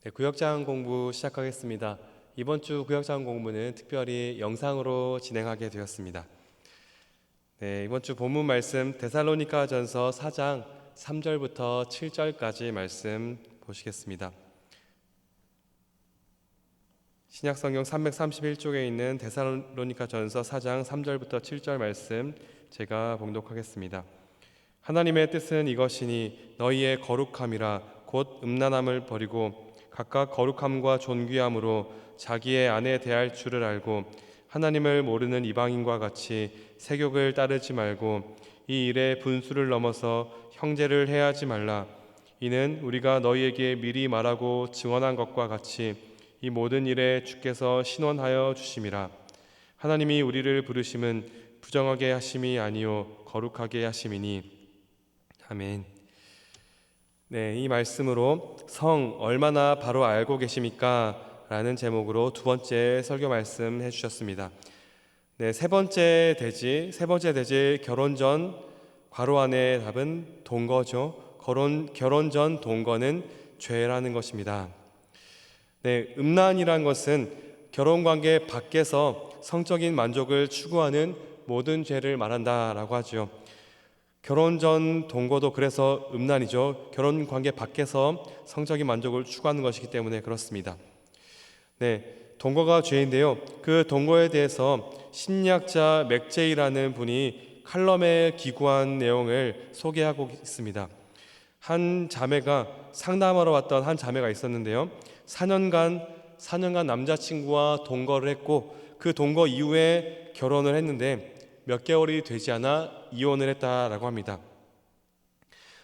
네, 구역장 공부 시작하겠습니다. 이번 주 구역장 공부는 특별히 영상으로 진행하게 되었습니다. 네, 이번 주 본문 말씀 데살로니가전서 4장 3절부터 7절까지 말씀 보시겠습니다. 신약성경 331쪽에 있는 데살로니가전서 4장 3절부터 7절 말씀 제가 봉독하겠습니다. 하나님의 뜻은 이것이니 너희의 거룩함이라 곧 음란함을 버리고 각각 거룩함과 존귀함으로 자기의 아내 대할 줄을 알고 하나님을 모르는 이방인과 같이 세욕을 따르지 말고 이 일에 분수를 넘어서 형제를 해하지 말라. 이는 우리가 너희에게 미리 말하고 증언한 것과 같이 이 모든 일에 주께서 신원하여 주심이라. 하나님이 우리를 부르심은 부정하게 하심이 아니요 거룩하게 하심이니. 아멘. 네, 이 말씀으로 성 얼마나 바로 알고 계십니까? 라는 제목으로 두 번째 설교 말씀 해주셨습니다. 네, 세 번째 대지 결혼 전 괄호 안에 답은 동거죠. 결혼 전 동거는 죄라는 것입니다. 네, 음란이란 것은 결혼관계 밖에서 성적인 만족을 추구하는 모든 죄를 말한다라고 하죠. 결혼 전 동거도 그래서 음란이죠. 결혼 관계 밖에서 성적인 만족을 추구하는 것이기 때문에 그렇습니다. 네, 동거가 죄인데요. 그 동거에 대해서 심리학자 맥제이라는 분이 칼럼에 기고한 내용을 소개하고 있습니다. 한 자매가 상담하러 왔던 한 자매가 있었는데요. 4년간 남자친구와 동거를 했고 그 동거 이후에 결혼을 했는데 몇 개월이 되지 않아 이혼을 했다라고 합니다.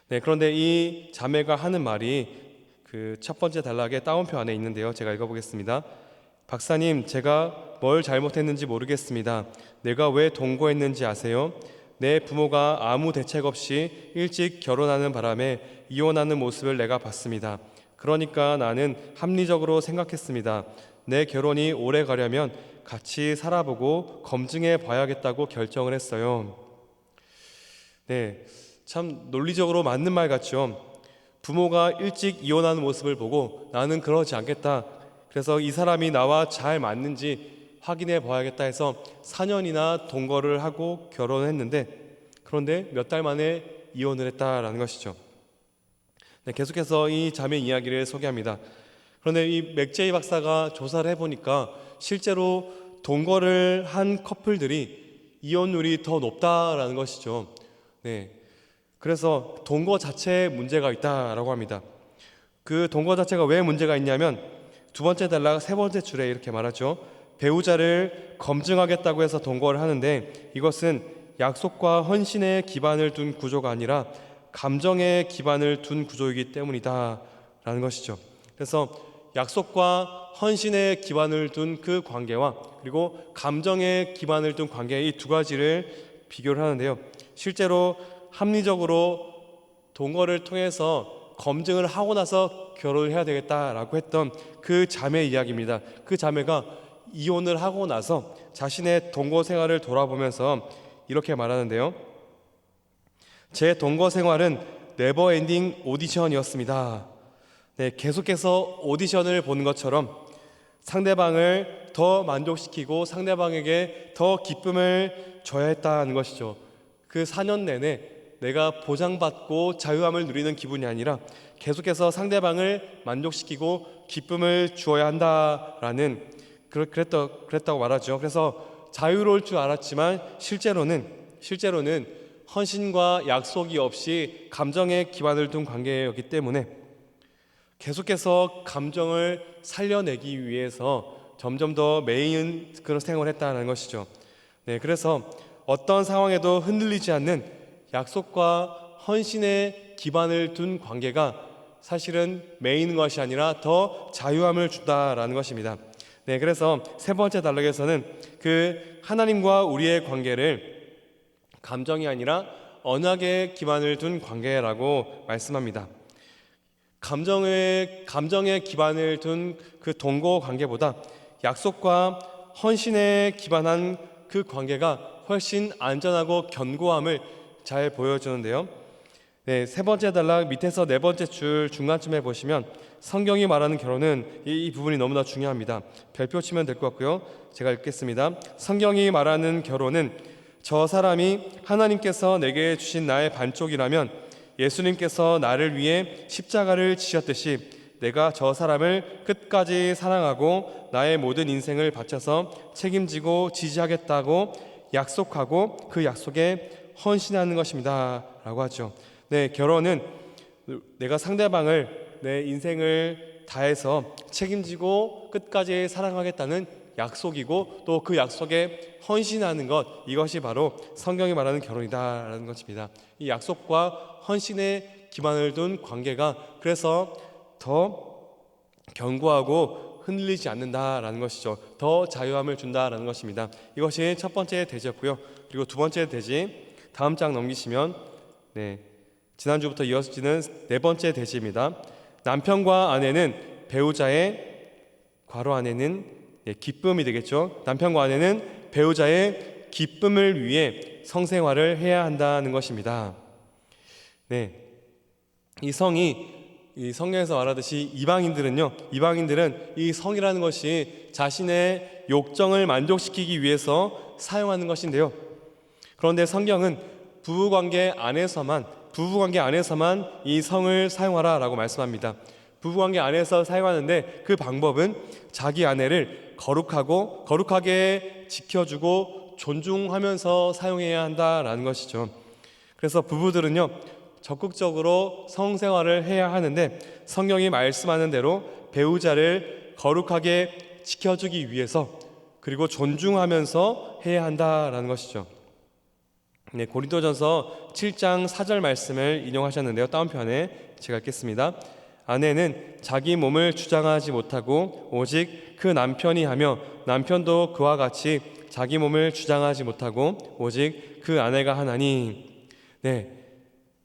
네, 그런데 이 자매가 하는 말이 그 첫 번째 단락의 따옴표 안에 있는데요. 제가 읽어보겠습니다. 박사님, 제가 뭘 잘못했는지 모르겠습니다. 내가 왜 동거했는지 아세요? 내 부모가 아무 대책 없이 일찍 결혼하는 바람에 이혼하는 모습을 내가 봤습니다. 그러니까 나는 합리적으로 생각했습니다. 내 결혼이 오래 가려면 같이 살아보고 검증해 봐야겠다고 결정을 했어요. 네, 참 논리적으로 맞는 말 같죠. 부모가 일찍 이혼하는 모습을 보고 나는 그러지 않겠다. 그래서 이 사람이 나와 잘 맞는지 확인해 봐야겠다 해서 4년이나 동거를 하고 결혼했는데 그런데 몇 달 만에 이혼을 했다라는 것이죠. 네, 계속해서 이 자매 이야기를 소개합니다. 그런데 이 맥제이 박사가 조사를 해보니까 실제로 동거를 한 커플들이 이혼율이 더 높다라는 것이죠. 네, 그래서 동거 자체에 문제가 있다라고 합니다. 그 동거 자체가 왜 문제가 있냐면 두 번째 단락 세 번째 줄에 이렇게 말하죠. 배우자를 검증하겠다고 해서 동거를 하는데 이것은 약속과 헌신에 기반을 둔 구조가 아니라 감정에 기반을 둔 구조이기 때문이다 라는 것이죠. 그래서 약속과 헌신에 기반을 둔 그 관계와 그리고 감정에 기반을 둔 관계 이 두 가지를 비교를 하는데요. 실제로 합리적으로 동거를 통해서 검증을 하고 나서 결혼을 해야 되겠다라고 했던 그 자매 이야기입니다. 그 자매가 이혼을 하고 나서 자신의 동거 생활을 돌아보면서 이렇게 말하는데요. 제 동거 생활은 네버엔딩 오디션이었습니다. 네, 계속해서 오디션을 보는 것처럼 상대방을 더 만족시키고 상대방에게 더 기쁨을 줘야 했다는 것이죠. 그 4년 내내 내가 보장받고 자유함을 누리는 기분이 아니라 계속해서 상대방을 만족시키고 기쁨을 주어야 한다라는 그랬다고 말하죠. 그래서 자유로울 줄 알았지만 실제로는 헌신과 약속이 없이 감정에 기반을 둔 관계였기 때문에 계속해서 감정을 살려내기 위해서 점점 더 매인 그런 생활을 했다는 것이죠. 네, 그래서 어떤 상황에도 흔들리지 않는 약속과 헌신에 기반을 둔 관계가 사실은 매이는 것이 아니라 더 자유함을 준다라는 것입니다. 네, 그래서 세 번째 단락에서는 그 하나님과 우리의 관계를 감정이 아니라 언약에 기반을 둔 관계라고 말씀합니다. 감정에 기반을 둔 그 동거 관계보다 약속과 헌신에 기반한 그 관계가 훨씬 안전하고 견고함을 잘 보여주는데요. 네, 세 번째 단락 밑에서 네 번째 줄 중간쯤에 보시면 성경이 말하는 결혼은 이 부분이 너무나 중요합니다. 별표 치면 될 것 같고요. 제가 읽겠습니다. 성경이 말하는 결혼은 저 사람이 하나님께서 내게 주신 나의 반쪽이라면 예수님께서 나를 위해 십자가를 지셨듯이 내가 저 사람을 끝까지 사랑하고 나의 모든 인생을 바쳐서 책임지고 지지하겠다고 약속하고 그 약속에 헌신하는 것입니다 라고 하죠. 네, 결혼은 내가 상대방을 내 인생을 다해서 책임지고 끝까지 사랑하겠다는 약속이고 또 그 약속에 헌신하는 것, 이것이 바로 성경이 말하는 결혼이다라는 것입니다. 이 약속과 헌신에 기반을 둔 관계가 그래서 더 견고하고 흔들리지 않는다라는 것이죠. 더 자유함을 준다라는 것입니다. 이것이 첫 번째 대지였고요. 그리고 두 번째 대지 다음 장 넘기시면 지난주부터 이어지는 네 번째 대지입니다. 남편과 아내는 배우자의 괄호 안에는 기쁨이 되겠죠. 남편과 아내는 배우자의 기쁨을 위해 성생활을 해야 한다는 것입니다. 이 성이 이 성경에서 말하듯이 이방인들은 이 성이라는 것이 자신의 욕정을 만족시키기 위해서 사용하는 것인데요. 그런데 성경은 부부관계 안에서만 이 성을 사용하라라고 말씀합니다. 부부관계 안에서 사용하는데 그 방법은 자기 아내를 거룩하게 지켜주고 존중하면서 사용해야 한다라는 것이죠. 그래서 부부들은요 적극적으로 성생활을 해야 하는데 성경이 말씀하는 대로 배우자를 거룩하게 지켜주기 위해서 그리고 존중하면서 해야 한다라는 것이죠. 고린도전서 7장 4절 말씀을 인용하셨는데요. 다운편에 제가 읽겠습니다. 아내는 자기 몸을 주장하지 못하고 오직 그 남편이 하며 남편도 그와 같이 자기 몸을 주장하지 못하고 오직 그 아내가 하나니.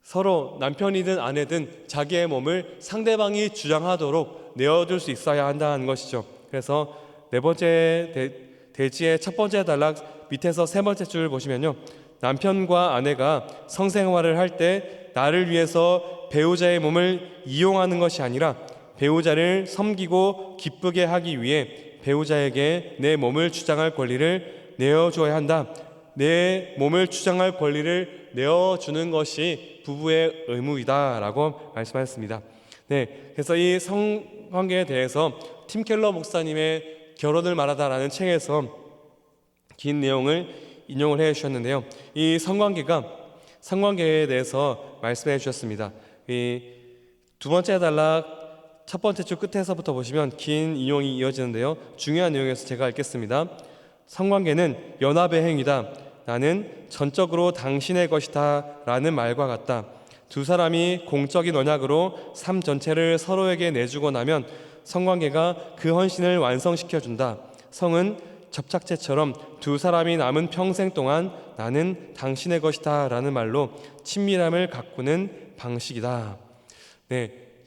서로 남편이든 아내든 자기의 몸을 상대방이 주장하도록 내어줄 수 있어야 한다는 것이죠. 그래서 네 번째 대지의 첫 번째 단락 밑에서 세 번째 줄 보시면요. 남편과 아내가 성생활을 할 때 나를 위해서 배우자의 몸을 이용하는 것이 아니라 배우자를 섬기고 기쁘게 하기 위해 배우자에게 내 몸을 주장할 권리를 내어줘야 한다. 내 몸을 주장할 권리를 내어주는 것이 부부의 의무이다라고 말씀하셨습니다. 그래서 이 성관계에 대해서 팀 켈러 목사님의 결혼을 말하다라는 책에서 긴 내용을 인용을 해 주셨는데요. 이 성관계에 대해서 말씀해 주셨습니다. 이 두 번째 단락 첫 번째 줄 끝에서부터 보시면 긴 인용이 이어지는데요. 중요한 내용에서 제가 읽겠습니다. 성관계는 연합의 행위다. 나는 전적으로 당신의 것이다 라는 말과 같다. 두 사람이 공적인 언약으로 삶 전체를 서로에게 내주고 나면 성관계가 그 헌신을 완성시켜준다. 성은 접착제처럼 두 사람이 남은 평생 동안 나는 당신의 것이다 라는 말로 친밀함을 가꾸는 방식이다.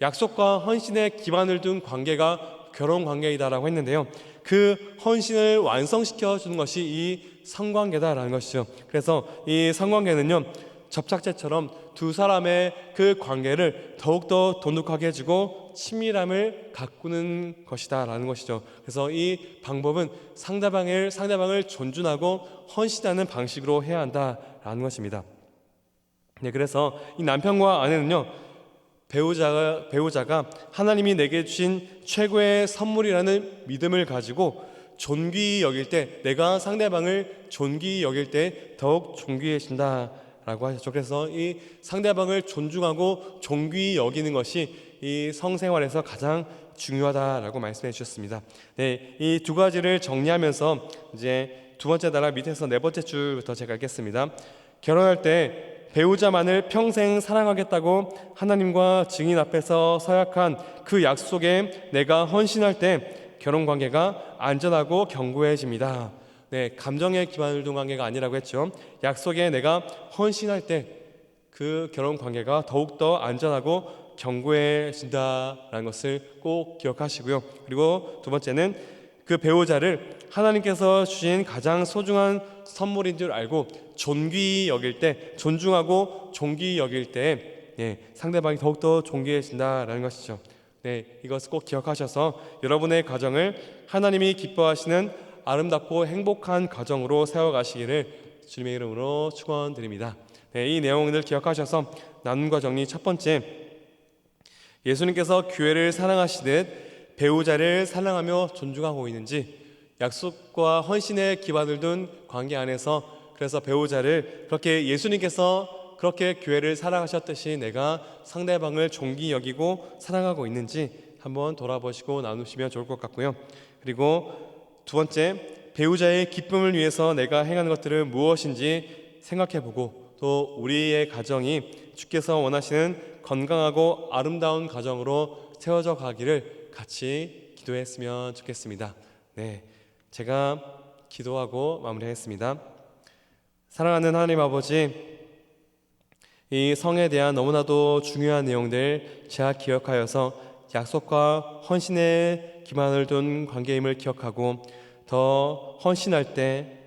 약속과 헌신에 기반을 둔 관계가 결혼 관계이다라고 했는데요. 그 헌신을 완성시켜 주는 것이 이 성관계다라는 것이죠. 그래서 이 성관계는요 접착제처럼 두 사람의 그 관계를 더욱더 돈독하게 해주고 친밀함을 가꾸는 것이다라는 것이죠. 그래서 이 방법은 상대방을 존중하고 헌신하는 방식으로 해야 한다라는 것입니다. 그래서 이 남편과 아내는요 배우자가 하나님이 내게 주신 최고의 선물이라는 믿음을 가지고 존귀히 여길 때, 내가 상대방을 존귀히 여길 때 더욱 존귀해진다라고 하셨죠. 그래서 이 상대방을 존중하고 존귀히 여기는 것이 이 성생활에서 가장 중요하다라고 말씀해 주셨습니다. 이 두 가지를 정리하면서 이제 두 번째 단락 밑에서 네 번째 줄부터 제가 읽겠습니다. 결혼할 때 배우자만을 평생 사랑하겠다고 하나님과 증인 앞에서 서약한 그 약속에 내가 헌신할 때 결혼관계가 안전하고 견고해집니다. 감정에 기반을 둔 관계가 아니라고 했죠. 약속에 내가 헌신할 때 그 결혼관계가 더욱더 안전하고 견고해진다라는 것을 꼭 기억하시고요. 그리고 두 번째는 그 배우자를 하나님께서 주신 가장 소중한 선물인 줄 알고 존귀히 여길 때, 존중하고 존귀히 여길 때 상대방이 더욱더 존귀해진다라는 것이죠. 이것을 꼭 기억하셔서 여러분의 가정을 하나님이 기뻐하시는 아름답고 행복한 가정으로 세워가시기를 주님의 이름으로 축원드립니다. 이 내용을 기억하셔서 나눔과 정리 첫 번째, 예수님께서 교회를 사랑하시듯 배우자를 사랑하며 존중하고 있는지, 약속과 헌신의 기반을 둔 관계 안에서 그래서 배우자를 그렇게 예수님께서 그렇게 교회를 사랑하셨듯이 내가 상대방을 존귀 여기고 사랑하고 있는지 한번 돌아보시고 나누시면 좋을 것 같고요. 그리고 두 번째, 배우자의 기쁨을 위해서 내가 행하는 것들은 무엇인지 생각해보고 또 우리의 가정이 주께서 원하시는 건강하고 아름다운 가정으로 세워져 가기를 같이 기도했으면 좋겠습니다. 제가 기도하고 마무리하겠습니다. 사랑하는 하나님 아버지, 이 성에 대한 너무나도 중요한 내용들 잘 기억하여서 약속과 헌신의 기반을 둔 관계임을 기억하고 더 헌신할 때,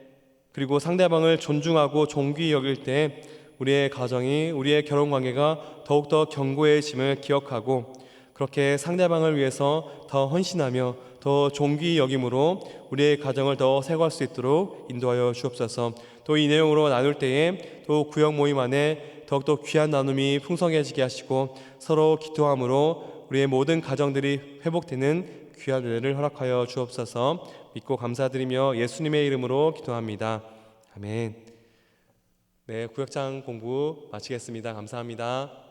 그리고 상대방을 존중하고 존귀 여길 때 우리의 가정이, 우리의 결혼관계가 더욱더 견고해짐을 기억하고 그렇게 상대방을 위해서 더 헌신하며 더 존귀 여김으로 우리의 가정을 더 세워갈 수 있도록 인도하여 주옵소서. 또 이 내용으로 나눌 때에 또 구역 모임 안에 더욱더 귀한 나눔이 풍성해지게 하시고 서로 기도함으로 우리의 모든 가정들이 회복되는 귀한 은혜를 허락하여 주옵소서. 믿고 감사드리며 예수님의 이름으로 기도합니다. 아멘. 구역장 공부 마치겠습니다. 감사합니다.